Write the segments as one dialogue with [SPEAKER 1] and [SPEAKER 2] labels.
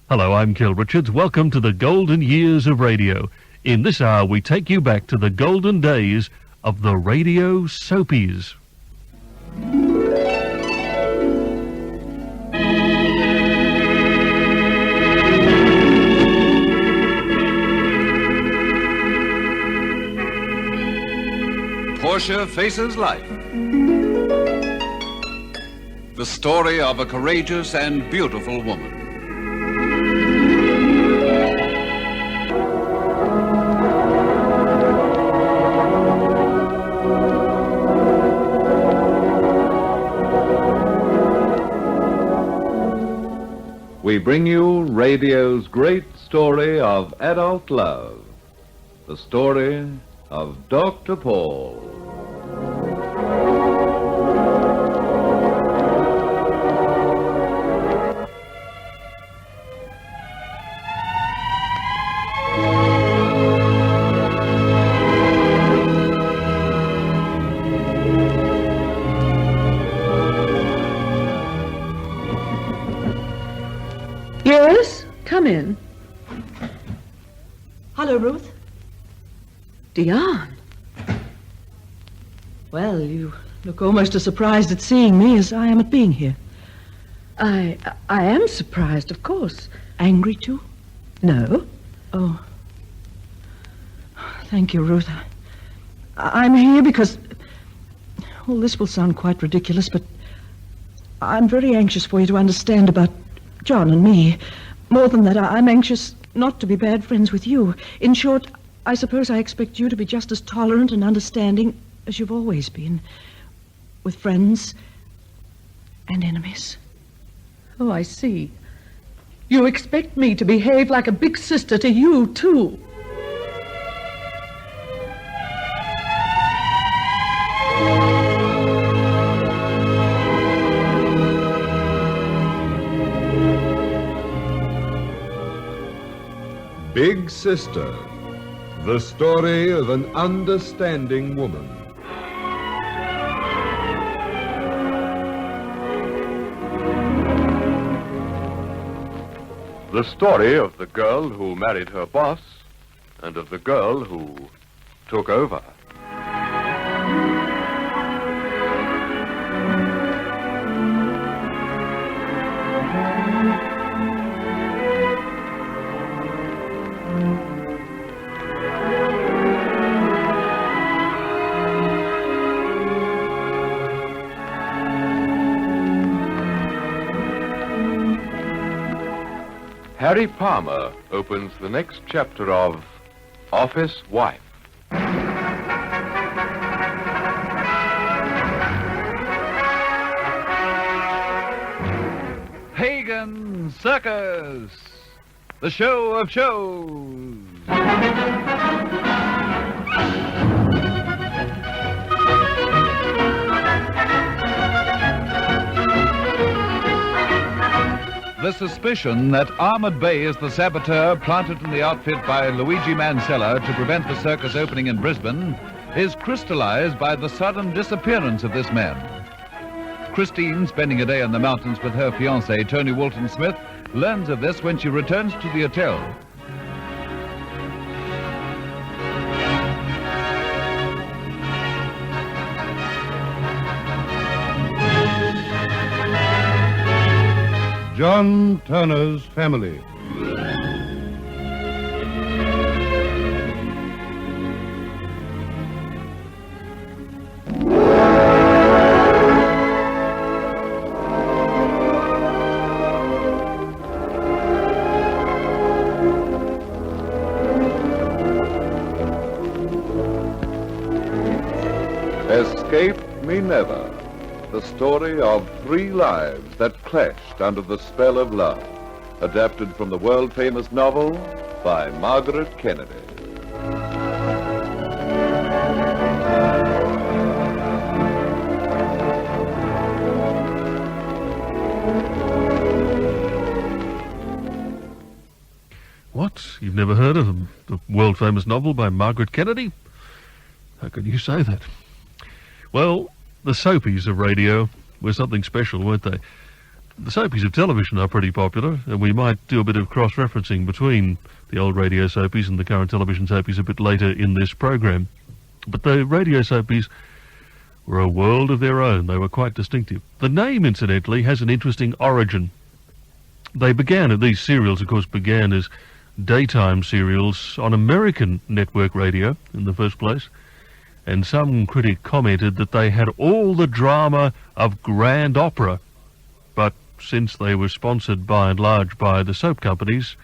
[SPEAKER 1] Hello, I'm Kel Richards. Welcome to the golden years of radio. In this hour, we take you back to the golden days of the radio Soapies.
[SPEAKER 2] Portia Faces Life. The story of a courageous and beautiful woman.
[SPEAKER 3] We bring you radio's great story of adult love, the story of Dr. Paul.
[SPEAKER 4] Yes, come in. Hello, Ruth. Diane. Well, you look almost as surprised at seeing me as I am at being here. I am surprised, of course. Angry, too? No. Oh. Thank you, Ruth. I'm here because... Well, this will sound quite ridiculous, but I'm very anxious for you to understand about John and me. More than that, I'm anxious not to be bad friends with you. In short, I suppose I expect you to be just as tolerant and understanding as you've always been, with friends and enemies. Oh, I see. You expect me to behave like a big sister to you, too.
[SPEAKER 5] Big Sister, the story of an understanding woman.
[SPEAKER 6] The story of the girl who married her boss and of the girl who took over. Harry Palmer opens the next chapter of Office Wife.
[SPEAKER 2] Pagan Circus, the show of shows. The suspicion that Armored Bay is the saboteur planted in the outfit by Luigi Mansella to prevent the circus opening in Brisbane is crystallized by the sudden disappearance of this man. Christine, spending a day in the mountains with her fiancé, Tony Walton Smith, learns of this when she returns to the hotel.
[SPEAKER 5] John Turner's Family.
[SPEAKER 3] Escape Me Never, the story of three lives that clashed under the spell of love, adapted from the world-famous novel by Margaret Kennedy.
[SPEAKER 1] What? You've never heard of them? The world-famous novel by Margaret Kennedy? How can you say that? Well, the Soapies of radio were something special, weren't they? The soapies of television are pretty popular, and we might do a bit of cross-referencing between the old radio soapies and the current television soapies a bit later in this program. But the radio soapies were a world of their own. They were quite distinctive. The name, incidentally, has an interesting origin. These serials, of course, began as daytime serials on American network radio in the first place, and some critic commented that they had all the drama of grand opera, but since they were sponsored by and large by the soap companies,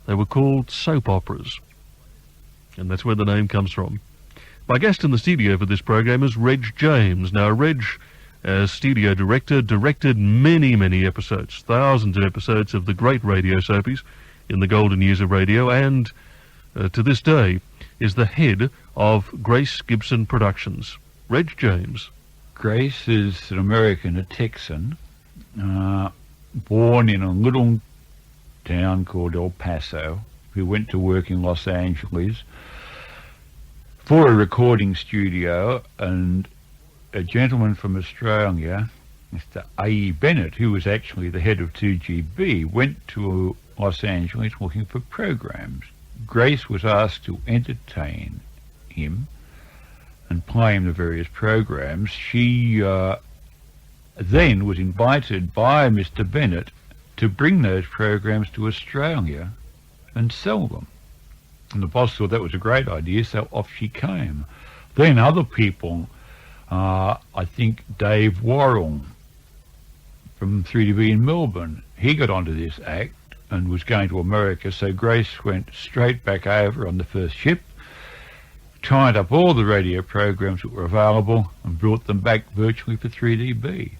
[SPEAKER 1] they were called soap operas, and that's where the name comes from. My guest in the studio for this program is Reg James. Now, Reg, as studio director, directed many, many episodes, thousands of episodes of the great radio soapies in the golden years of radio, and to this day is the head of Grace Gibson Productions. Reg James.
[SPEAKER 7] Grace is an American, a Texan, born in a little town called El Paso, who went to work in Los Angeles for a recording studio, and a gentleman from Australia, Mr. A. Bennett, who was actually the head of 2GB, went to Los Angeles looking for programs. Grace was asked to entertain him and play him the various programs. She then was invited by Mr. Bennett to bring those programs to Australia and sell them. And the boss thought that was a great idea, so off she came. Then other people, I think Dave Worrell from 3DB in Melbourne, he got onto this act and was going to America, so Grace went straight back over on the first ship, tied up all the radio programs that were available and brought them back virtually for 3DB.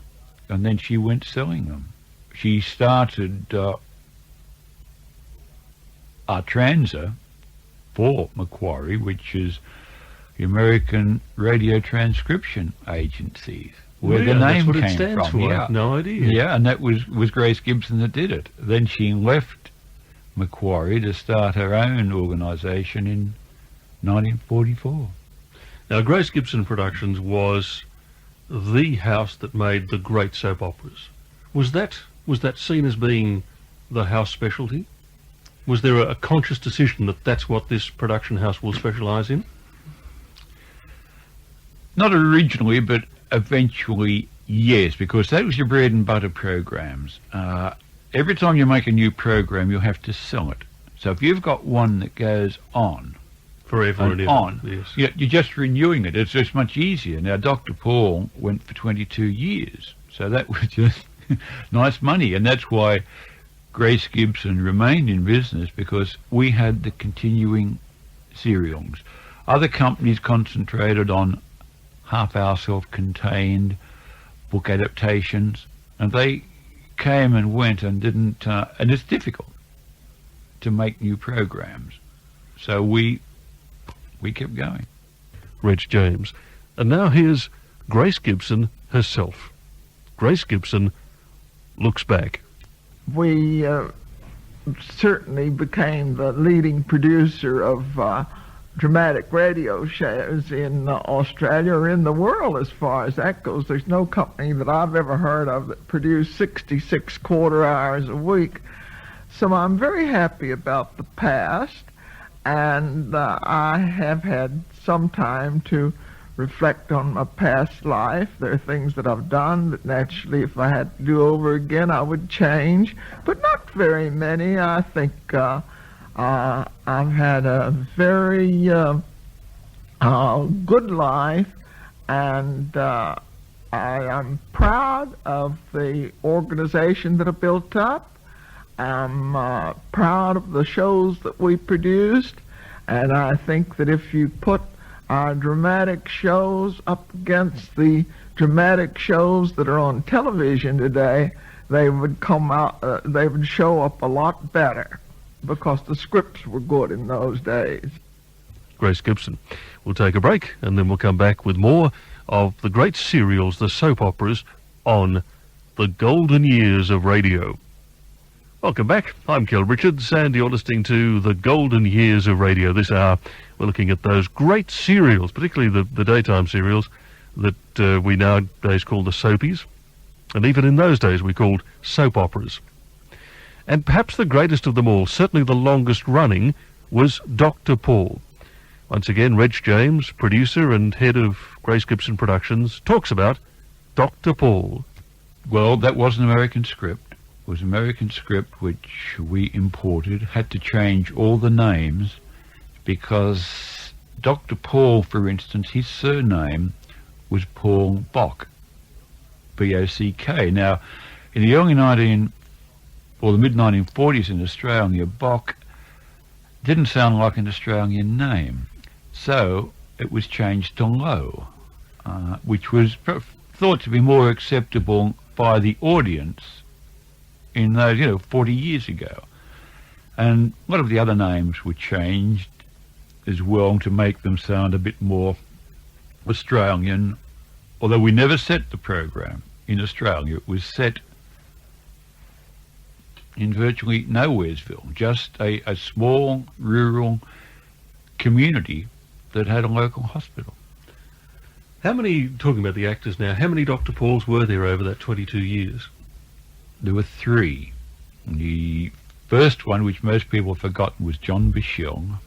[SPEAKER 7] And then she went selling them. She started Artranza for Macquarie, which is the American Radio Transcription Agency, where the name came from.
[SPEAKER 1] Yeah. No idea.
[SPEAKER 7] Yeah, and that was Grace Gibson that did it. Then she left Macquarie to start her own organisation in 1944.
[SPEAKER 1] Now, Grace Gibson Productions was the house that made the great soap operas. Was that seen as being the house specialty? Was there a conscious decision that that's what this production house will specialise in?
[SPEAKER 7] Not originally, but eventually, yes, because that was your bread and butter programs. Every time you make a new program, you have to sell it. So if you've got one that goes on
[SPEAKER 1] forever and ever, yes.
[SPEAKER 7] You're just renewing it. It's just much easier. Now, Dr. Paul went for 22 years, so that was just nice money, and that's why Grace Gibson remained in business, because we had the continuing serials. Other companies concentrated on half-hour self-contained book adaptations, and they came and went and didn't, and it's difficult to make new programs. So we kept going.
[SPEAKER 1] Reg James. And now here's Grace Gibson herself. Grace Gibson looks back.
[SPEAKER 8] We certainly became the leading producer of dramatic radio shows in Australia, or in the world as far as that goes. There's no company that I've ever heard of that produced 66 quarter hours a week. So I'm very happy about the past, and I have had some time to reflect on my past life. There are things that I've done that naturally, if I had to do over again, I would change, but not very many. I think I've had a very good life, and I'm proud of the organization that I built up. I'm proud of the shows that we produced, and I think that if you put our dramatic shows up against the dramatic shows that are on television today, they would come out, they would show up a lot better, because the scripts were good in those days.
[SPEAKER 1] Grace Gibson. We'll take a break, and then we'll come back with more of the great serials, the soap operas, on the golden years of radio. Welcome back. I'm Kel Richards, and you're listening to the golden years of radio. This hour, we're looking at those great serials, particularly the daytime serials that we nowadays call the soapies. and even in those days we called soap operas. And perhaps the greatest of them all, certainly the longest running, was Dr. Paul. Once again, Reg James, producer and head of Grace Gibson Productions, talks about Dr. Paul.
[SPEAKER 7] Well, that was an American script. It was an American script which we imported, had to change all the names because Dr. Paul, for instance, his surname was Paul Bock, B-O-C-K. Now, in the early the mid-1940s in Australia, Bock didn't sound like an Australian name. So it was changed to Lowe, which was thought to be more acceptable by the audience in those, 40 years ago. And a lot of the other names were changed as well to make them sound a bit more Australian, although we never set the program in Australia. It was set in virtually Nowheresville, just a small rural community that had a local hospital.
[SPEAKER 1] Talking about the actors now, how many Dr. Pauls were there over that 22 years?
[SPEAKER 7] There were 3. The first one, which most people have forgotten, was John Bichelle.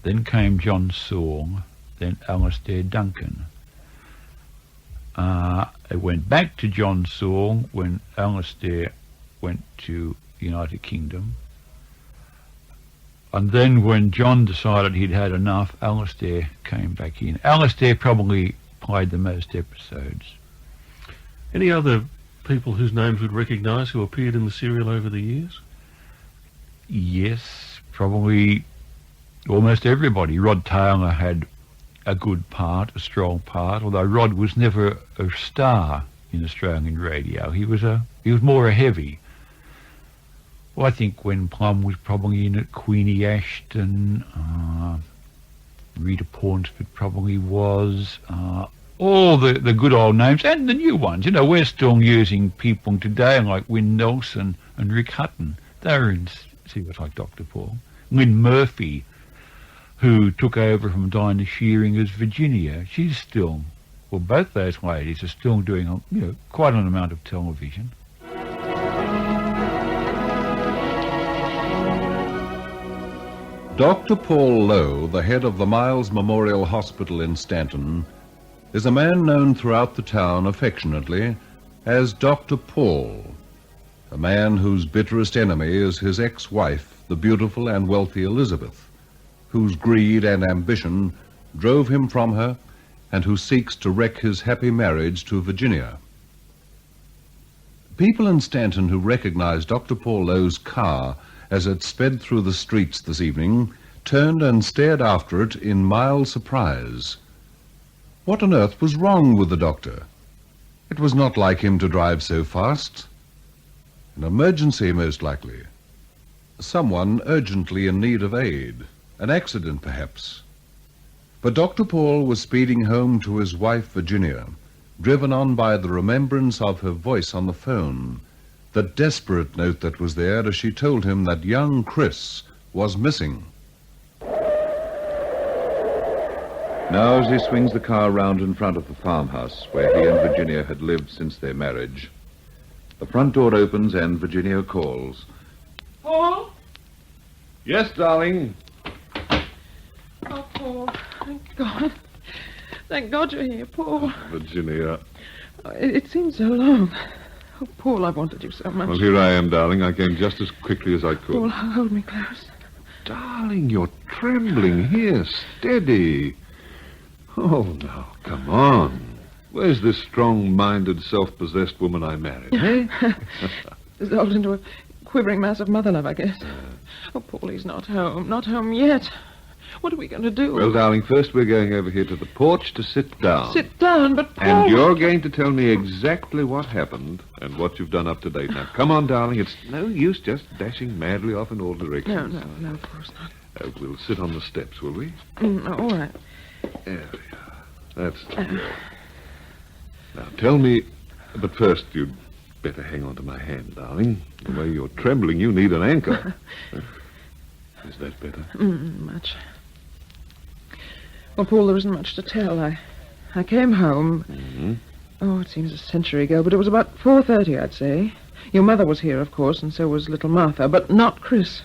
[SPEAKER 7] Then came John Saul, then Alistair Duncan. It went back to John Saul when Alistair went to the United Kingdom. And then when John decided he'd had enough, Alistair came back in. Alistair probably played the most episodes.
[SPEAKER 1] Any other people whose names we'd recognise who appeared in the serial over the years?
[SPEAKER 7] Yes, probably almost everybody. Rod Taylor had a good part, a strong part, although Rod was never a star in Australian radio. He was more a heavy. Well, I think Gwen Plum was probably in it, Queenie Ashton, Rita Paunceford probably was, all the good old names, and the new ones. We're still using people today like Wynne Nelson and Rick Hutton. They're in serials like Dr. Paul. Lynn Murphy, who took over from Dinah Shearing as Virginia, she's still, both those ladies are still doing, quite an amount of television.
[SPEAKER 3] Dr. Paul Lowe, the head of the Miles Memorial Hospital in Stanton, is a man known throughout the town affectionately as Dr. Paul, a man whose bitterest enemy is his ex-wife, the beautiful and wealthy Elizabeth, whose greed and ambition drove him from her and who seeks to wreck his happy marriage to Virginia. People in Stanton who recognize Dr. Paul Lowe's car as it sped through the streets this evening turned and stared after it in mild surprise. What on earth was wrong with the doctor? It was not like him to drive so fast. An emergency, most likely. Someone urgently in need of aid. An accident, perhaps. But Dr. Paul was speeding home to his wife, Virginia, driven on by the remembrance of her voice on the phone, the desperate note that was there as she told him that young Chris was missing. Now, as he swings the car round in front of the farmhouse where he and Virginia had lived since their marriage, the front door opens and Virginia calls.
[SPEAKER 9] Paul?
[SPEAKER 6] Yes, darling.
[SPEAKER 9] Oh, Paul, thank God. Thank God you're here, Paul.
[SPEAKER 6] Virginia.
[SPEAKER 9] It seems so long. Oh, Paul, I wanted you so much.
[SPEAKER 6] Well, here I am, darling. I came just as quickly as I could.
[SPEAKER 9] Paul, hold me close.
[SPEAKER 6] Darling, you're trembling. Here, steady. Oh, now, come on. Where's this strong-minded, self-possessed woman I married, eh?
[SPEAKER 9] Dissolved into a quivering mass of mother love, I guess. Oh, Paul, he's not home. Not home yet. What are we going to do?
[SPEAKER 6] Well, darling, first we're going over here to the porch to sit down.
[SPEAKER 9] Sit down, but Paul...
[SPEAKER 6] And you're going to tell me exactly what happened and what you've done up to date. Now, come on, darling. It's no use just dashing madly off in all directions.
[SPEAKER 9] No, of course not.
[SPEAKER 6] We'll sit on the steps, will we?
[SPEAKER 9] All right.
[SPEAKER 6] There we are. That's the girl. Now, tell me... But first, you'd better hang on to my hand, darling. The way you're trembling, you need an anchor. Is that better?
[SPEAKER 9] Much. Well, Paul, there isn't much to tell. I came home.
[SPEAKER 6] Mm-hmm.
[SPEAKER 9] Oh, it seems a century ago, but it was about 4:30, I'd say. Your mother was here, of course, and so was little Martha, but not Chris.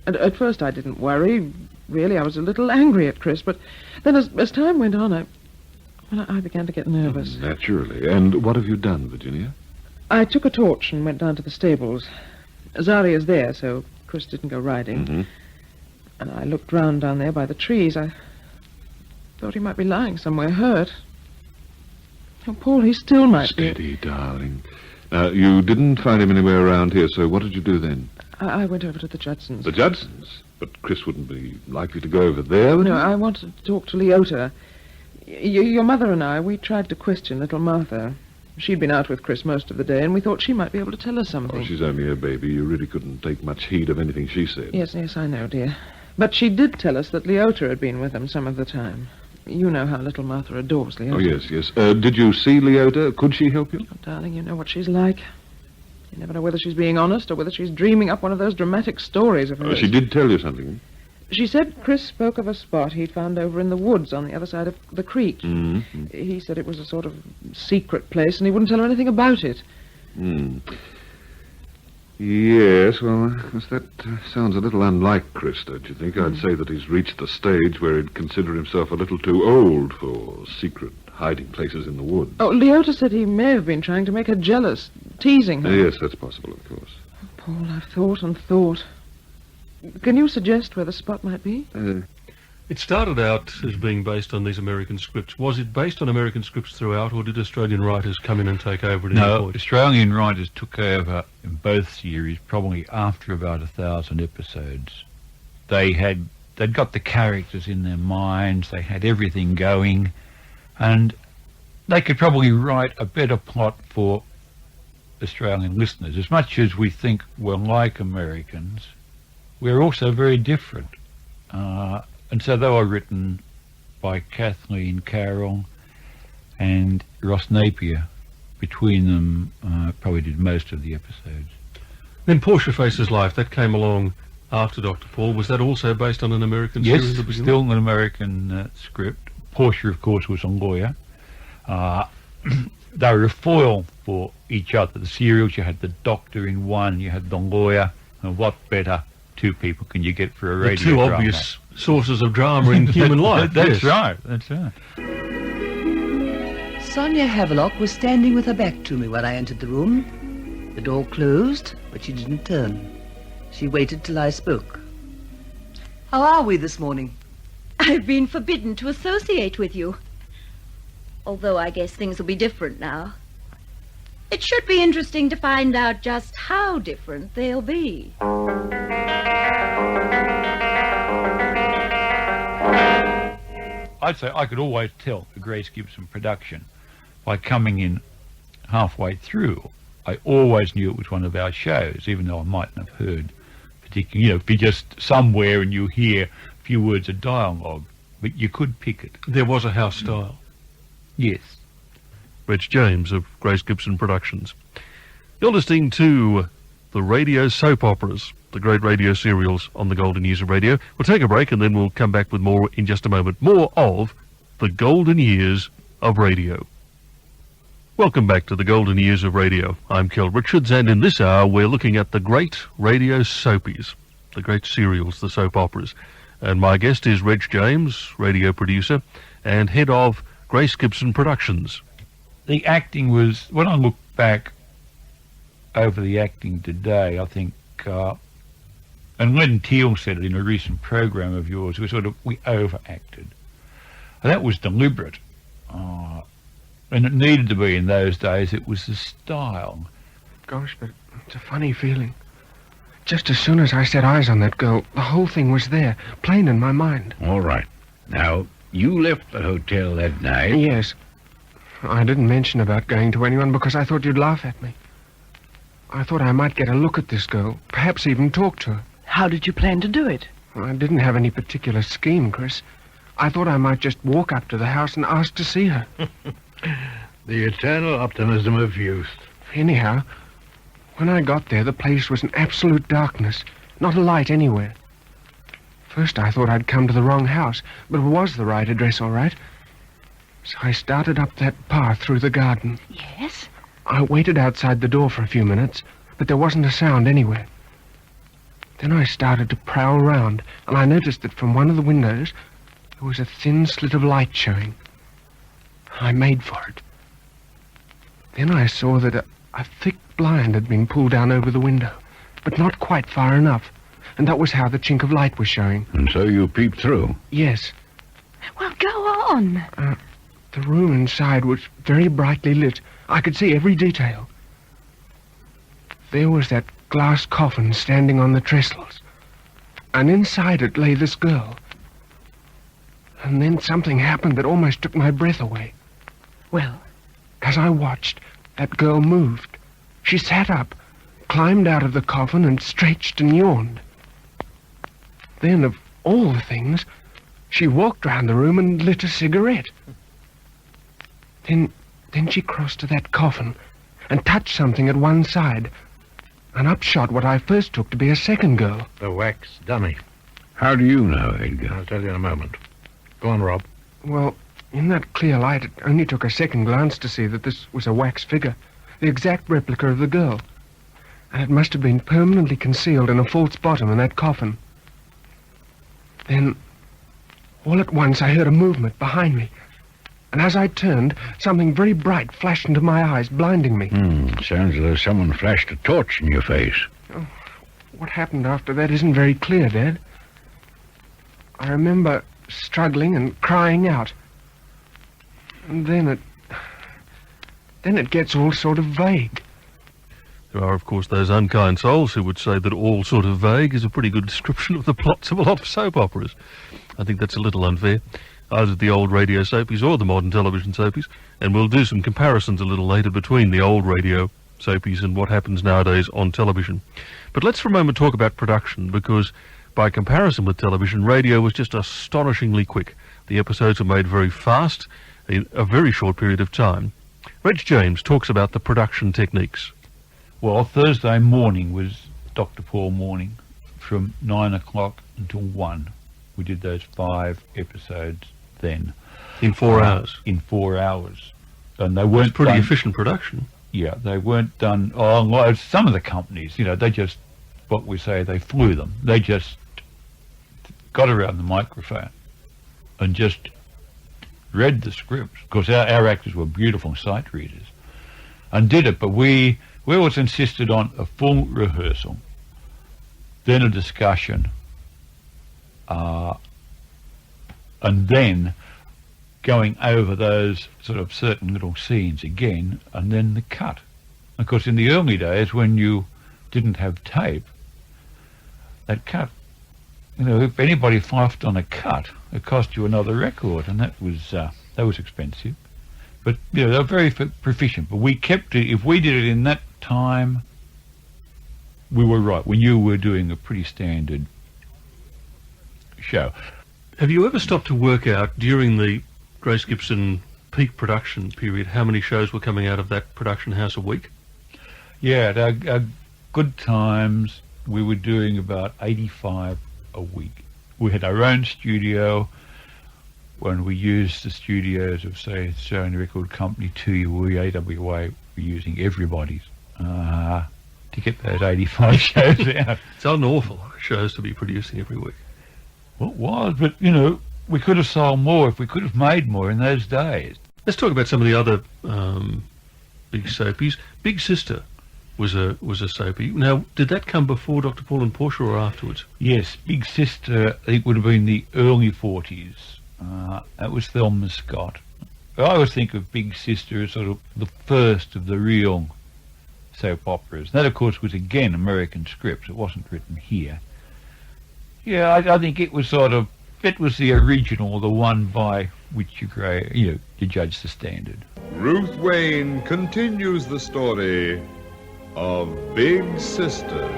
[SPEAKER 9] And at first I didn't worry. Really, I was a little angry at Chris, but then as time went on, I began to get nervous.
[SPEAKER 6] Naturally. And what have you done, Virginia?
[SPEAKER 9] I took a torch and went down to the stables. Zaria's there, so Chris didn't go riding.
[SPEAKER 6] Mm-hmm.
[SPEAKER 9] And I looked round down there by the trees. I thought he might be lying somewhere hurt. Oh, Paul, he still might be.
[SPEAKER 6] Steady, darling. Now, you didn't find him anywhere around here, so what did you do then?
[SPEAKER 9] I went over to the Judsons.
[SPEAKER 6] The Judsons? But Chris wouldn't be likely to go over there, would
[SPEAKER 9] No,
[SPEAKER 6] he?
[SPEAKER 9] I wanted to talk to Leota. Your mother and I, we tried to question little Martha. She'd been out with Chris most of the day, and we thought she might be able to tell us something.
[SPEAKER 6] Oh, she's only a baby. You really couldn't take much heed of anything she said.
[SPEAKER 9] Yes, I know, dear. But she did tell us that Leota had been with them some of the time. You know how little Martha adores Leota.
[SPEAKER 6] Oh, yes. Did you see Leota? Could she help you?
[SPEAKER 9] Oh, darling, you know what she's like. You never know whether she's being honest or whether she's dreaming up one of those dramatic stories of hers.
[SPEAKER 6] She did tell you something.
[SPEAKER 9] She said Chris spoke of a spot he'd found over in the woods on the other side of the creek.
[SPEAKER 6] Mm-hmm.
[SPEAKER 9] He said it was a sort of secret place and he wouldn't tell her anything about it.
[SPEAKER 6] Yes, well, that sounds a little unlike Chris, don't you think? I'd say that he's reached the stage where he'd consider himself a little too old for secret hiding places in the woods.
[SPEAKER 9] Oh, Leota said he may have been trying to make her jealous, teasing her.
[SPEAKER 6] Yes, that's possible, of course.
[SPEAKER 9] Oh, Paul, I've thought and thought. Can you suggest where the spot might be?
[SPEAKER 1] It started out as being based on these American scripts. Was it based on American scripts throughout, or did Australian writers come in and take over at any
[SPEAKER 7] No,
[SPEAKER 1] point?
[SPEAKER 7] Australian writers took over in both series probably after about 1,000 episodes. They'd got the characters in their minds, they had everything going, and they could probably write a better plot for Australian listeners. As much as we think we're like Americans, we're also very different. And so they were written by Kathleen Carroll and Ross Napier. Between them, probably did most of the episodes.
[SPEAKER 1] Then Portia Faces Life, that came along after Dr. Paul. Was that also based on an American
[SPEAKER 7] Yes,
[SPEAKER 1] series at the beginning?
[SPEAKER 7] still an American script. Portia, of course, was a lawyer. They were a foil for each other. The serials, you had the doctor in one, you had the lawyer, and what better two people can you get for a radio
[SPEAKER 1] The two
[SPEAKER 7] drama?
[SPEAKER 1] obvious sources of drama in human life.
[SPEAKER 7] That's
[SPEAKER 1] yes.
[SPEAKER 7] right.
[SPEAKER 10] Sonia Havelock was standing with her back to me when I entered the room. The door closed, but she didn't turn. She waited till I spoke. How are we this morning?
[SPEAKER 11] I've been forbidden to associate with you. Although I guess things will be different now. It should be interesting to find out just how different they'll be.
[SPEAKER 7] I'd say I could always tell a Grace Gibson production by coming in halfway through. I always knew it was one of our shows, even though I mightn't have heard particularly, be just somewhere and you hear a few words of dialogue, but you could pick it.
[SPEAKER 1] There was a house style.
[SPEAKER 7] Yes.
[SPEAKER 1] Reg James of Grace Gibson Productions. You're listening to the radio soap operas, the great radio serials on the Golden Years of Radio. We'll take a break and then we'll come back with more in just a moment. More of the Golden Years of Radio. Welcome back to the Golden Years of Radio. I'm Kel Richards, and in this hour we're looking at the great radio soapies, the great serials, the soap operas. And my guest is Reg James, radio producer and head of Grace Gibson Productions.
[SPEAKER 7] The acting was, when I look back over the acting today, I think, and Len Teal said it in a recent program of yours, we overacted. And that was deliberate. And it needed to be in those days. It was the style.
[SPEAKER 12] Gosh, but it's a funny feeling. Just as soon as I set eyes on that girl, the whole thing was there, plain in my mind.
[SPEAKER 13] All right. Now, you left the hotel that night.
[SPEAKER 12] Yes. I didn't mention about going to anyone because I thought you'd laugh at me. I thought I might get a look at this girl, perhaps even talk to her.
[SPEAKER 4] How did you plan to do it?
[SPEAKER 12] I didn't have any particular scheme, Chris. I thought I might just walk up to the house and ask to see her.
[SPEAKER 13] The eternal optimism of youth.
[SPEAKER 12] Anyhow, when I got there, the place was in absolute darkness, not a light anywhere. First I thought I'd come to the wrong house, but it was the right address, all right. So I started up that path through the garden.
[SPEAKER 11] Yes?
[SPEAKER 12] I waited outside the door for a few minutes, but there wasn't a sound anywhere. Then I started to prowl round, and I noticed that from one of the windows there was a thin slit of light showing. I made for it. Then I saw that a thick blind had been pulled down over the window, but not quite far enough, and that was how the chink of light was showing.
[SPEAKER 13] And so you peeped through?
[SPEAKER 12] Yes.
[SPEAKER 11] Well, go on.
[SPEAKER 12] The room inside was very brightly lit. I could see every detail. There was that glass coffin standing on the trestles, and inside it lay this girl. And then something happened that almost took my breath away.
[SPEAKER 11] Well?
[SPEAKER 12] As I watched, that girl moved. She sat up, climbed out of the coffin, and stretched and yawned. Then, of all the things, she walked round the room and lit a cigarette. Then she crossed to that coffin and touched something at one side, and up shot what I first took to be a second girl.
[SPEAKER 14] The wax dummy.
[SPEAKER 13] How do you know, Edgar?
[SPEAKER 14] I'll tell you in a moment. Go on, Rob.
[SPEAKER 12] Well, in that clear light, it only took a second glance to see that this was a wax figure, the exact replica of the girl. And it must have been permanently concealed in a false bottom in that coffin. Then, all at once, I heard a movement behind me. And as I turned, something very bright flashed into my eyes, blinding me.
[SPEAKER 13] Sounds as though someone flashed a torch in your face.
[SPEAKER 12] Oh, what happened after that isn't very clear, Dad. I remember struggling and crying out. And then it gets all sort of vague.
[SPEAKER 1] There are, of course, those unkind souls who would say that all sort of vague is a pretty good description of the plots of a lot of soap operas. I think that's a little unfair, either the old radio soapies or the modern television soapies, and we'll do some comparisons a little later between the old radio soapies and what happens nowadays on television. But let's for a moment talk about production, because by comparison with television, radio was just astonishingly quick. The episodes were made very fast in a very short period of time. Reg James talks about the production techniques.
[SPEAKER 7] Well, Thursday morning was Dr. Paul morning from 9 o'clock until 1. We did those 5 episodes then.
[SPEAKER 1] In 4 hours?
[SPEAKER 7] In 4 hours. And they weren't
[SPEAKER 1] pretty
[SPEAKER 7] done,
[SPEAKER 1] efficient production.
[SPEAKER 7] Yeah, they weren't done... Oh, some of the companies, they just, what we say, they flew them. They just got around the microphone and just read the scripts. Of course, our actors were beautiful sight readers and did it, but we always insisted on a full rehearsal, then a discussion, and then going over those sort of certain little scenes again, and then the cut. Of course, in the early days, when you didn't have tape, that cut, if anybody fluffed on a cut, it cost you another record, and that was expensive. But they were very proficient. But we kept it. If we did it in that time, we were right. We knew we were doing a pretty standard show.
[SPEAKER 1] Have you ever stopped to work out during the Grace Gibson peak production period how many shows were coming out of that production house a week?
[SPEAKER 7] Yeah, at our good times, we were doing about 85 a week. We had our own studio. When we used the studios of, say, Australian Record Company 2, AWA, we're using everybody's to get those 85 shows out.
[SPEAKER 1] It's an awful lot of shows to be producing every week.
[SPEAKER 7] Well, it was, but, we could have sold more if we could have made more in those days.
[SPEAKER 1] Let's talk about some of the other big soapies. Big Sister was a soapie. Now, did that come before Dr. Paul and Portia or afterwards?
[SPEAKER 7] Yes, Big Sister, I think, would have been the early 40s. That was Thelma Scott. I always think of Big Sister as sort of the first of the real soap operas. That, of course, was again American scripts. It wasn't written here. Yeah, I think it was it was the original, the one by which you judge the standard.
[SPEAKER 5] Ruth Wayne continues the story of Big Sister.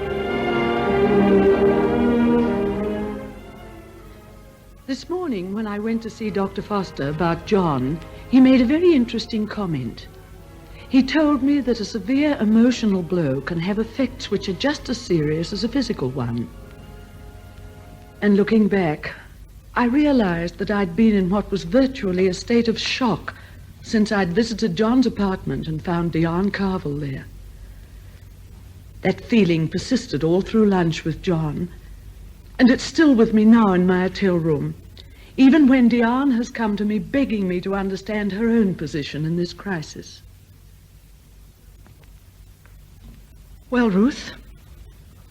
[SPEAKER 15] This morning, when I went to see Dr. Foster about John, he made a very interesting comment. He told me that a severe emotional blow can have effects which are just as serious as a physical one. And looking back, I realized that I'd been in what was virtually a state of shock since I'd visited John's apartment and found Diane Carville there. That feeling persisted all through lunch with John, and it's still with me now in my hotel room, even when Diane has come to me begging me to understand her own position in this crisis.
[SPEAKER 4] Well, Ruth,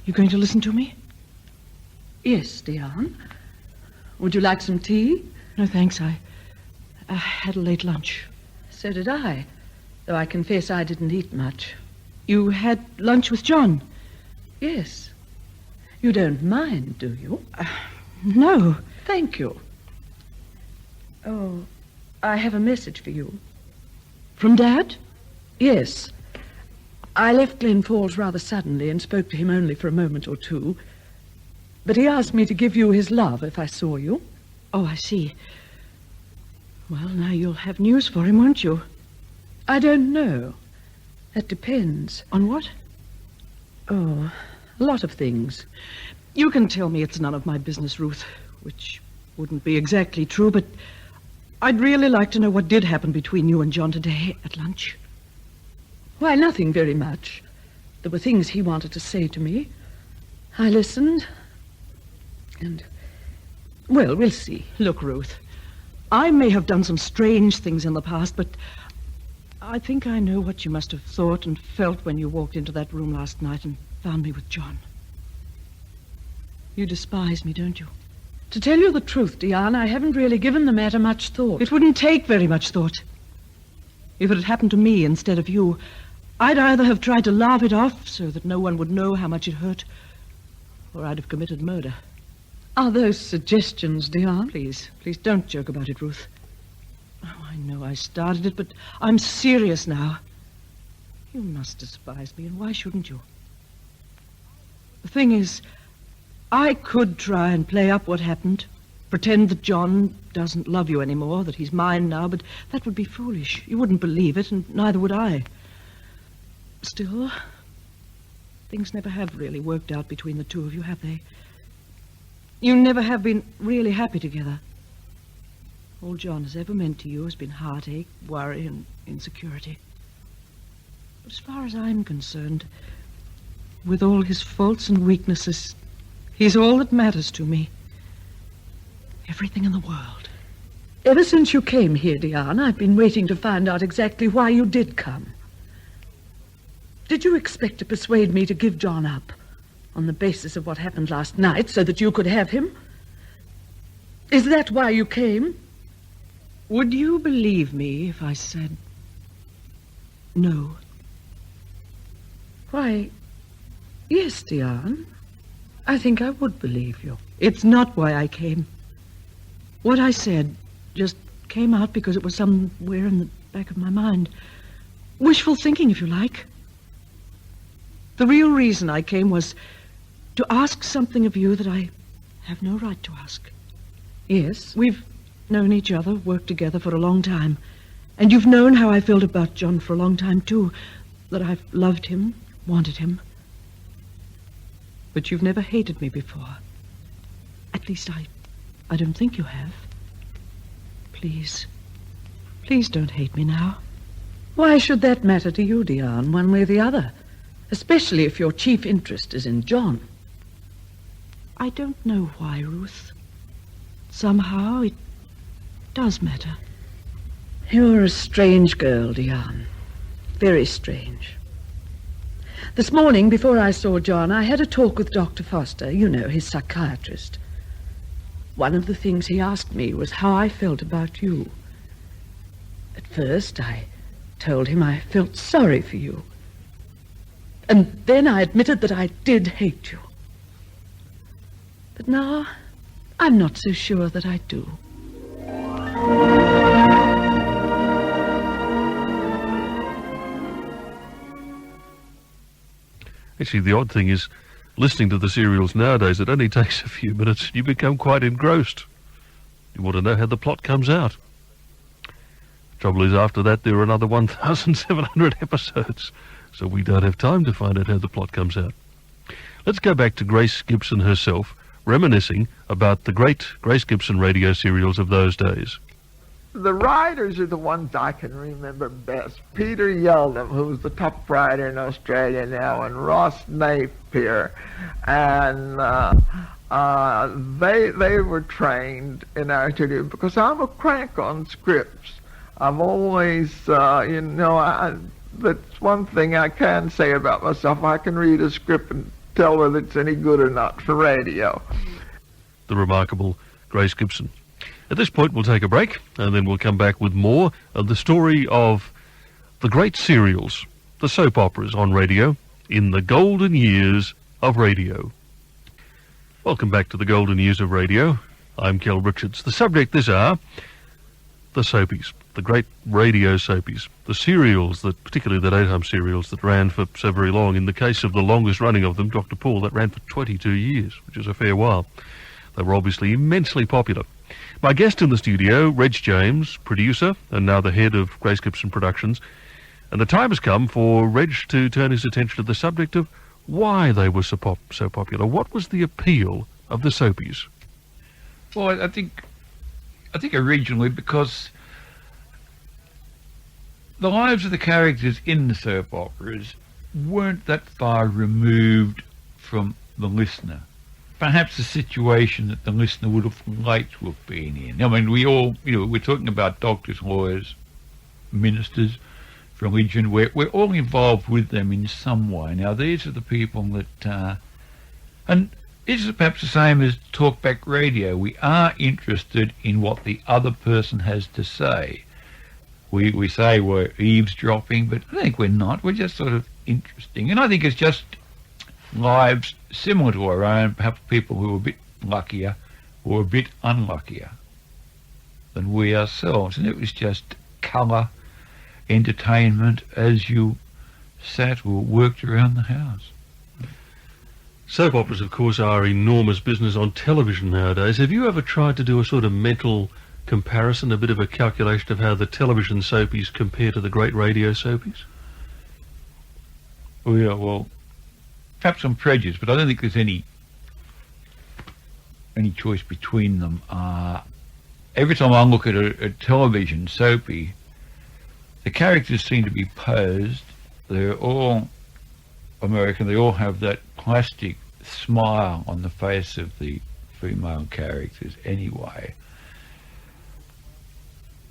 [SPEAKER 4] you going to listen to me?
[SPEAKER 15] Yes, Diane. Would you like some tea?
[SPEAKER 4] No, thanks. I had a late lunch.
[SPEAKER 15] So did I, though I confess I didn't eat much.
[SPEAKER 4] You had lunch with John?
[SPEAKER 15] Yes. You don't mind, do you?
[SPEAKER 4] No.
[SPEAKER 15] Thank you. Oh, I have a message for you.
[SPEAKER 4] From Dad?
[SPEAKER 15] Yes. I left Glen Falls rather suddenly and spoke to him only for a moment or two. But he asked me to give you his love if I saw you.
[SPEAKER 4] Oh, I see. Well, now you'll have news for him, won't you?
[SPEAKER 15] I don't know. That depends.
[SPEAKER 4] On what?
[SPEAKER 15] Oh, a lot of things.
[SPEAKER 4] You can tell me it's none of my business, Ruth, which wouldn't be exactly true, but I'd really like to know what did happen between you and John today at lunch.
[SPEAKER 15] Why, nothing very much. There were things he wanted to say to me. I listened, and, well, we'll see.
[SPEAKER 4] Look, Ruth, I may have done some strange things in the past, but I think I know what you must have thought and felt when you walked into that room last night and found me with John. You despise me, don't you?
[SPEAKER 15] To tell you the truth, Diane, I haven't really given the matter much thought.
[SPEAKER 4] It wouldn't take very much thought. If it had happened to me instead of you, I'd either have tried to laugh it off so that no one would know how much it hurt, or I'd have committed murder.
[SPEAKER 15] Are those suggestions, Diane?
[SPEAKER 4] Please don't joke about it, Ruth. Oh, I know I started it, but I'm serious now. You must despise me, and why shouldn't you? The thing is, I could try and play up what happened, pretend that John doesn't love you anymore, that he's mine now, but that would be foolish. You wouldn't believe it, and neither would I. Still, things never have really worked out between the two of you, have they? You never have been really happy together. All John has ever meant to you has been heartache, worry, and insecurity. But as far as I'm concerned, with all his faults and weaknesses, he's all that matters to me. Everything in the world.
[SPEAKER 15] Ever since you came here, Diane, I've been waiting to find out exactly why you did come. Did you expect to persuade me to give John up on the basis of what happened last night so that you could have him? Is that why you came?
[SPEAKER 4] Would you believe me if I said no?
[SPEAKER 15] Why, yes, Diane. I think I would believe you.
[SPEAKER 4] It's not why I came. What I said just came out because it was somewhere in the back of my mind. Wishful thinking, if you like. The real reason I came was to ask something of you that I have no right to ask.
[SPEAKER 15] Yes?
[SPEAKER 4] We've known each other, worked together for a long time. And you've known how I felt about John for a long time, too. That I've loved him, wanted him. But you've never hated me before. At least I don't think you have. Please don't hate me now.
[SPEAKER 15] Why should that matter to you, Diane, one way or the other? Especially if your chief interest is in John.
[SPEAKER 4] I don't know why, Ruth. Somehow it does matter.
[SPEAKER 15] You're a strange girl, Diane. Very strange. This morning, before I saw John, I had a talk with Dr. Foster, you know, his psychiatrist. One of the things he asked me was how I felt about you. At first, I told him I felt sorry for you. And then I admitted that I did hate you. But now, I'm not so sure that I do.
[SPEAKER 1] Actually, the odd thing is, listening to the serials nowadays, it only takes a few minutes and you become quite engrossed. You want to know how the plot comes out. Trouble is, after that, there are another 1,700 episodes, so we don't have time to find out how the plot comes out. Let's go back to Grace Gibson herself, reminiscing about the great Grace Gibson radio serials of those days.
[SPEAKER 8] The writers are the ones I can remember best. Peter Yeldham, who's the top writer in Australia now, and Ross Napier. And they were trained in our studio because I'm a crank on scripts. I've always, that's one thing I can say about myself. I can read a script and tell whether it's any good or not for radio.
[SPEAKER 1] The remarkable Grace Gibson. At this point, we'll take a break, and then we'll come back with more of the story of the great serials, the soap operas on radio, in the golden years of radio. Welcome back to the golden years of radio. I'm Kel Richards. The subject this hour, the soapies, the great radio soapies, the serials, particularly the daytime serials that ran for so very long. In the case of the longest running of them, Dr. Paul, that ran for 22 years, which is a fair while. They were obviously immensely popular. My guest in the studio, Reg James, producer and now the head of Grace Gibson Productions. And the time has come for Reg to turn his attention to the subject of why they were so popular. What was the appeal of the soapies?
[SPEAKER 7] Well, I think originally because the lives of the characters in the soap operas weren't that far removed from the listener. Perhaps a situation that the listener would have liked to have been in. I mean, we all, we're talking about doctors, lawyers, ministers, religion. We're all involved with them in some way. Now, these are the people that, and this is perhaps the same as talkback radio. We are interested in what the other person has to say. We say we're eavesdropping, but I think we're not. We're just sort of interesting. And I think it's just lives similar to our own, perhaps people who are a bit luckier or a bit unluckier than we ourselves. And it was just colour, entertainment as you sat or worked around the house.
[SPEAKER 1] Soap operas, of course, are enormous business on television nowadays. Have you ever tried to do a sort of mental comparison, a bit of a calculation of how the television soapies compare to the great radio soapies?
[SPEAKER 7] Oh, yeah, well, perhaps I'm prejudiced, but I don't think there's any choice between them. Every time I look at a television soapy, the characters seem to be posed. They're all American. They all have that plastic smile on the face of the female characters anyway.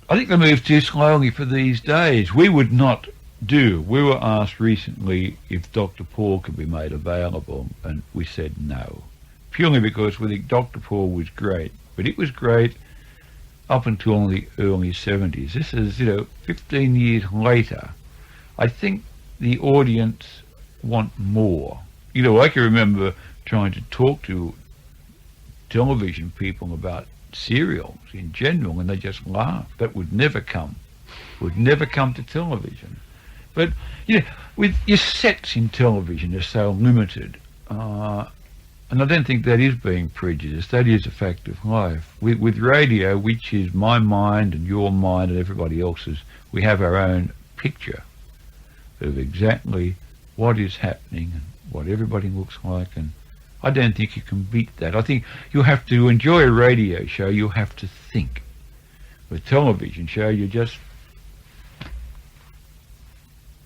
[SPEAKER 7] I think they move too slowly for these days. We would not do. We were asked recently if Dr. Paul could be made available, and we said no, purely because we think Dr. Paul was great, but it was great up until the early 70s. This is, 15 years later. I think the audience want more. I can remember trying to talk to television people about serials in general, and they just laughed. That would never come to television. But, with your sets in television are so limited, and I don't think that is being prejudiced. That is a fact of life. With radio, which is my mind and your mind and everybody else's, we have our own picture of exactly what is happening and what everybody looks like, and I don't think you can beat that. I think you have to enjoy a radio show, you have to think. With a television show, you're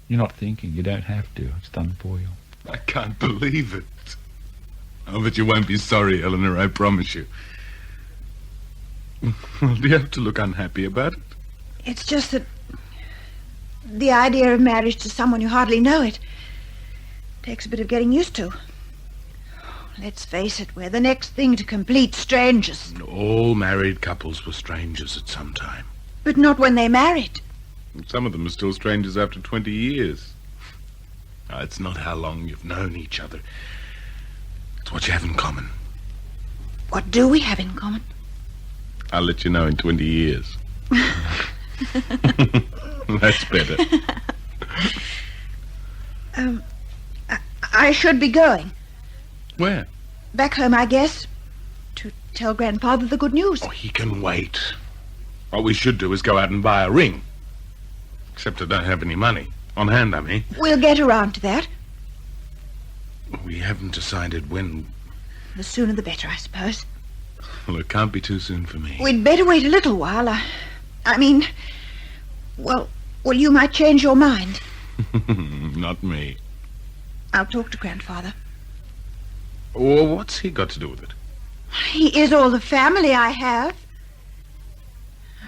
[SPEAKER 7] not thinking, you don't have to, it's done for you.
[SPEAKER 16] I can't believe it. Oh, but you won't be sorry, Eleanor, I promise you. Well, do you have to look unhappy about it?
[SPEAKER 17] It's just that the idea of marriage to someone you hardly know, it takes a bit of getting used to. Let's face it, we're the next thing to complete strangers.
[SPEAKER 16] All married couples were strangers at some time.
[SPEAKER 17] But not when they married.
[SPEAKER 16] Some of them are still strangers after 20 years. It's not how long you've known each other. It's what you have in common.
[SPEAKER 17] What do we have in common?
[SPEAKER 16] I'll let you know in 20 years. That's better.
[SPEAKER 17] I should be going.
[SPEAKER 16] Where?
[SPEAKER 17] Back home, I guess. To tell Grandfather the good news.
[SPEAKER 16] Oh, he can wait. What we should do is go out and buy a ring. Except I don't have any money. On hand, I mean.
[SPEAKER 17] We'll get around to that.
[SPEAKER 16] We haven't decided when
[SPEAKER 17] The sooner the better, I suppose.
[SPEAKER 16] Well, it can't be too soon for me.
[SPEAKER 17] We'd better wait a little while. I mean, well, you might change your mind.
[SPEAKER 16] Not me.
[SPEAKER 17] I'll talk to Grandfather.
[SPEAKER 16] Well, what's he got to do with it?
[SPEAKER 17] He is all the family I have.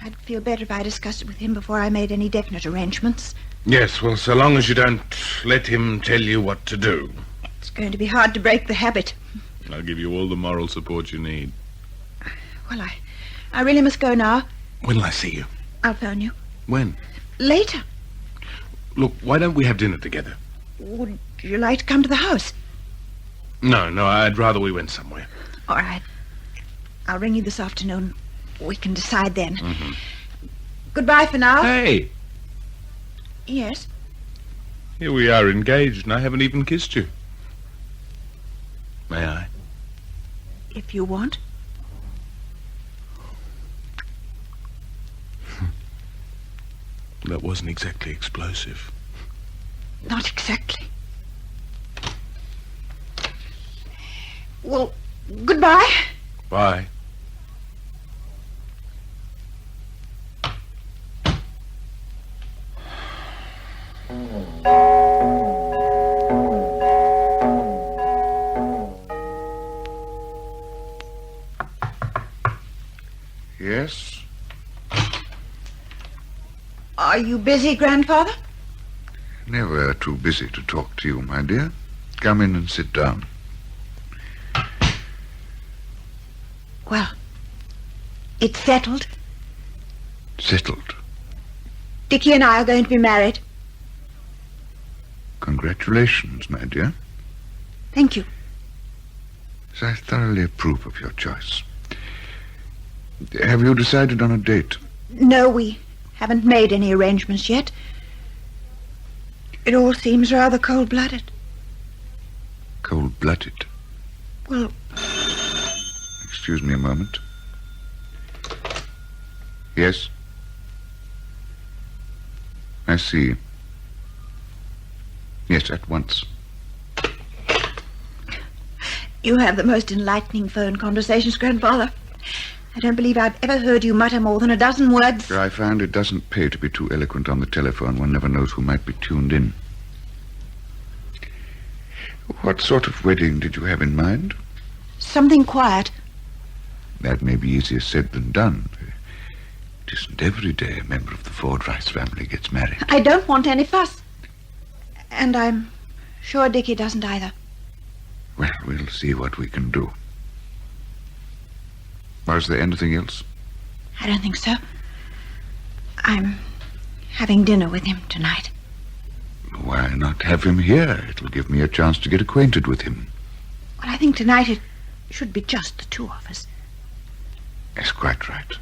[SPEAKER 17] I'd feel better if I discussed it with him before I made any definite arrangements.
[SPEAKER 16] Yes, well, so long as you don't let him tell you what to do.
[SPEAKER 17] It's going to be hard to break the habit.
[SPEAKER 16] I'll give you all the moral support you need.
[SPEAKER 17] Well, I really must go now.
[SPEAKER 16] When'll I see you?
[SPEAKER 17] I'll phone you.
[SPEAKER 16] When?
[SPEAKER 17] Later.
[SPEAKER 16] Look, why don't we have dinner together?
[SPEAKER 17] Would you like to come to the house?
[SPEAKER 16] No, I'd rather we went somewhere.
[SPEAKER 17] All right. I'll ring you this afternoon. We can decide then.
[SPEAKER 16] Mm-hmm.
[SPEAKER 17] Goodbye for now.
[SPEAKER 16] Hey!
[SPEAKER 17] Yes?
[SPEAKER 16] Here we are engaged, and I haven't even kissed you. May I?
[SPEAKER 17] If you want.
[SPEAKER 16] That wasn't exactly explosive.
[SPEAKER 17] Not exactly. Well, goodbye.
[SPEAKER 16] Bye.
[SPEAKER 3] Yes?
[SPEAKER 17] Are you busy, Grandfather?
[SPEAKER 3] Never too busy to talk to you, my dear. Come in and sit down.
[SPEAKER 17] Well, it's settled.
[SPEAKER 3] Settled.
[SPEAKER 17] Dickie and I are going to be married.
[SPEAKER 3] Congratulations, my dear.
[SPEAKER 17] Thank you.
[SPEAKER 3] Yes, I thoroughly approve of your choice. Have you decided on a date?
[SPEAKER 17] No, we haven't made any arrangements yet. It all seems rather cold-blooded.
[SPEAKER 3] Cold-blooded?
[SPEAKER 17] Well...
[SPEAKER 3] Excuse me a moment. Yes? I see. Yes, at once.
[SPEAKER 17] You have the most enlightening phone conversations, Grandfather. I don't believe I've ever heard you mutter more than a dozen words.
[SPEAKER 3] I find it doesn't pay to be too eloquent on the telephone. One never knows who might be tuned in. What sort of wedding did you have in mind?
[SPEAKER 17] Something quiet.
[SPEAKER 3] That may be easier said than done. It isn't every day a member of the Ford Rice family gets married.
[SPEAKER 17] I don't want any fuss. And I'm sure Dickie doesn't either.
[SPEAKER 3] Well, we'll see what we can do. Was there anything else?
[SPEAKER 17] I don't think so. I'm having dinner with him tonight.
[SPEAKER 3] Why not have him here? It'll give me a chance to get acquainted with him.
[SPEAKER 17] Well, I think tonight it should be just the two of us.
[SPEAKER 3] That's quite right.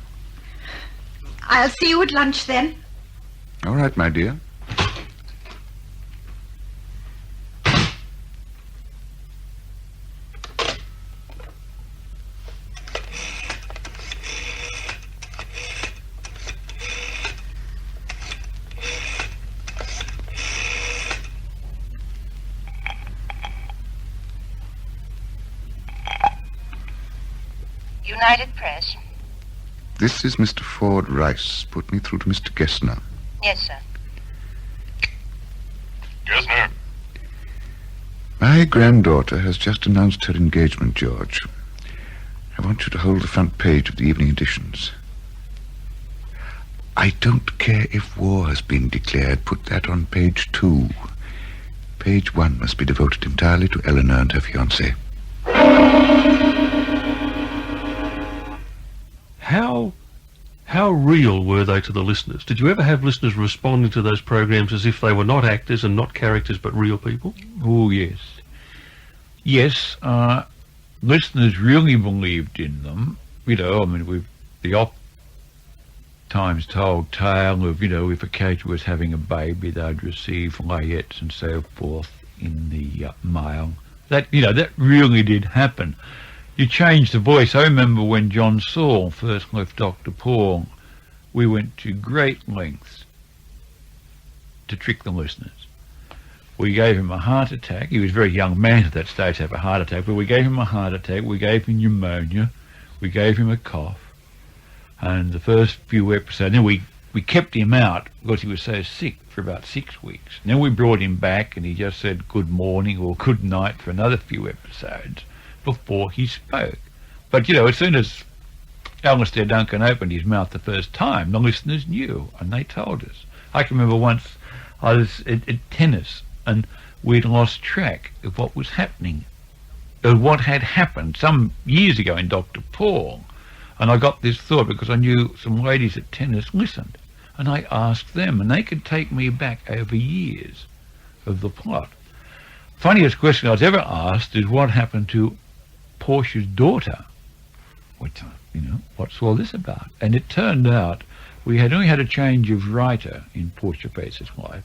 [SPEAKER 17] I'll see you at lunch then.
[SPEAKER 3] All right, my dear.
[SPEAKER 18] United Press.
[SPEAKER 3] This is Mr. Ford Rice. Put me through to Mr. Gessner.
[SPEAKER 18] Yes, sir.
[SPEAKER 16] Gessner.
[SPEAKER 3] My granddaughter has just announced her engagement, George. I want you to hold the front page of the evening editions. I don't care if war has been declared. Put that on page 2. Page 1 must be devoted entirely to Eleanor and her fiancé.
[SPEAKER 1] How real were they to the listeners? Did you ever have listeners responding to those programs as if they were not actors and not characters but real people?
[SPEAKER 7] Oh, yes. Yes, listeners really believed in them. You know, I mean, with the oft-times told tale of, if a character was having a baby, they'd receive layettes and so forth in the mail. That really did happen. You changed the voice. I remember when John Saul first left Dr. Paul, we went to great lengths to trick the listeners. We gave him a heart attack. He was a very young man at that stage to have a heart attack, but we gave him a heart attack. We gave him pneumonia. We gave him a cough. And the first few episodes, then we kept him out because he was so sick for about 6 weeks. And then we brought him back and he just said good morning or good night for another few episodes before he spoke. But, you know, as soon as Alistair Duncan opened his mouth the first time, the listeners knew and they told us. I can remember once I was at tennis and we'd lost track of what was happening, of what had happened some years ago in Dr. Paul. And I got this thought because I knew some ladies at tennis listened. And I asked them, and they could take me back over years of the plot. Funniest question I was ever asked is what happened to Portia's daughter? What's all this about? And it turned out we had only had a change of writer in Portia Faces Life.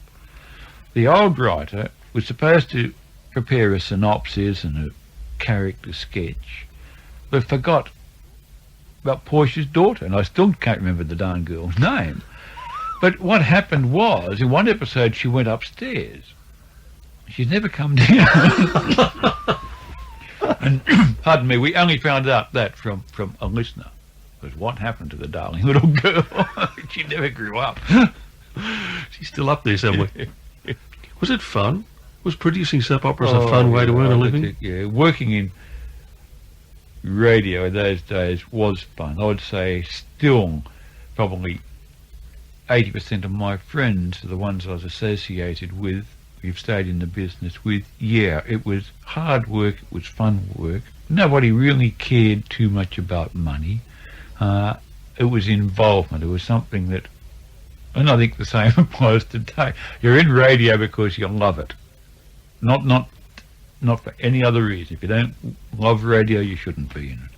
[SPEAKER 7] The old writer was supposed to prepare a synopsis and a character sketch, but forgot about Portia's daughter, and I still can't remember the darn girl's name. But what happened was, in one episode she went upstairs. She's never come down. And, pardon me, we only found out that from a listener. Because what happened to the darling little girl? She never grew up.
[SPEAKER 1] She's still up there somewhere. Was it fun? Was producing soap operas a fun way to earn a living?
[SPEAKER 7] Yeah, working in radio in those days was fun. I would say still probably 80% of my friends are the ones I was associated with, we've stayed in the business with. Yeah, it was hard work, it was fun work. Nobody really cared too much about money. It was involvement. It was something that, and I think the same applies today. You're in radio because you love it. Not for any other reason. If you don't love radio, you shouldn't be in it.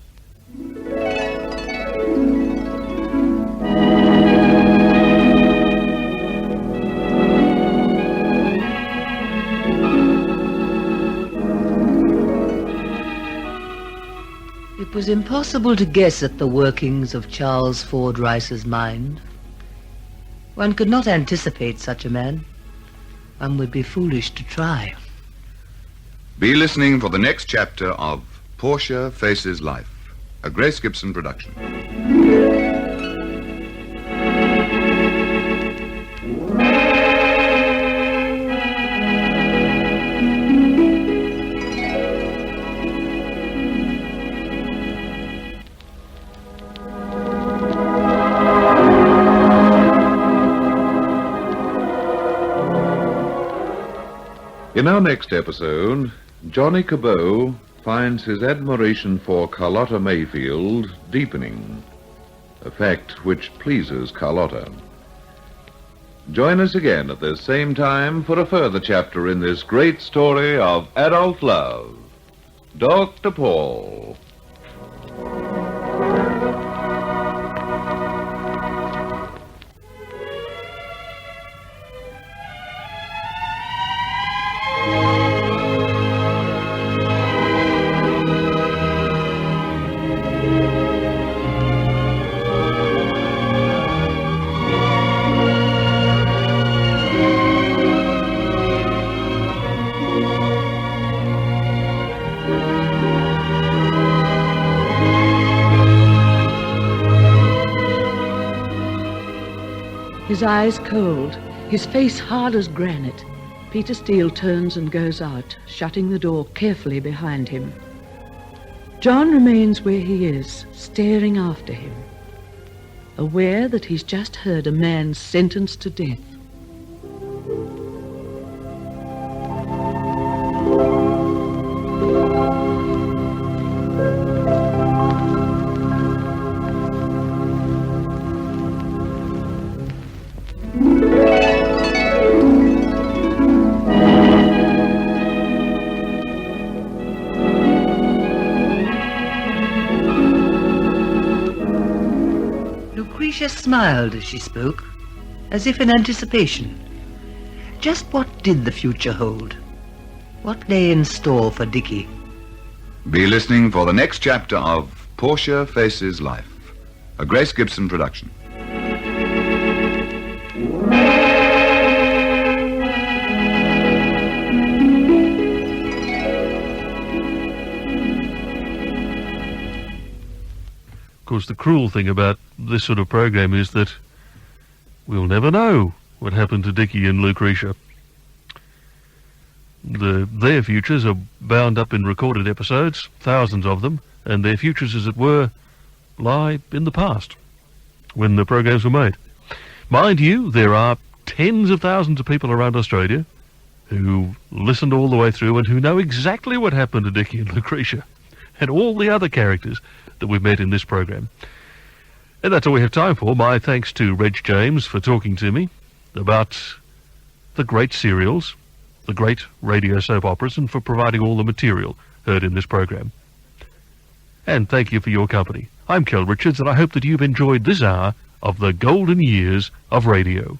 [SPEAKER 10] It was impossible to guess at the workings of Charles Ford Rice's mind. One could not anticipate such a man. One would be foolish to try.
[SPEAKER 18] Be listening for the next chapter of Portia Faces Life, a Grace Gibson production.
[SPEAKER 3] In our next episode, Johnny Cabot finds his admiration for Carlotta Mayfield deepening, a fact which pleases Carlotta. Join us again at this same time for a further chapter in this great story of adult love, Dr. Paul.
[SPEAKER 15] His eyes cold, his face hard as granite, Peter Steele turns and goes out, shutting the door carefully behind him. John remains where he is, staring after him, aware that he's just heard a man sentenced to death.
[SPEAKER 10] Lucretia smiled as she spoke, as if in anticipation. Just what did the future hold? What lay in store for Dickie?
[SPEAKER 18] Be listening for the next chapter of Portia Faces Life, a Grace Gibson production.
[SPEAKER 1] course, the cruel thing about this sort of program is that we'll never know what happened to Dickie and Lucretia. Their futures are bound up in recorded episodes, thousands of them, and their futures, as it were, lie in the past, when the programs were made. Mind you, there are tens of thousands of people around Australia who listened all the way through and who know exactly what happened to Dickie and Lucretia and all the other characters that we've met in this program. And that's all we have time for. My thanks to Reg James for talking to me about the great serials, the great radio soap operas, and for providing all the material heard in this program. And thank you for your company. I'm Kel Richards, and I hope that you've enjoyed this hour of the golden years of radio.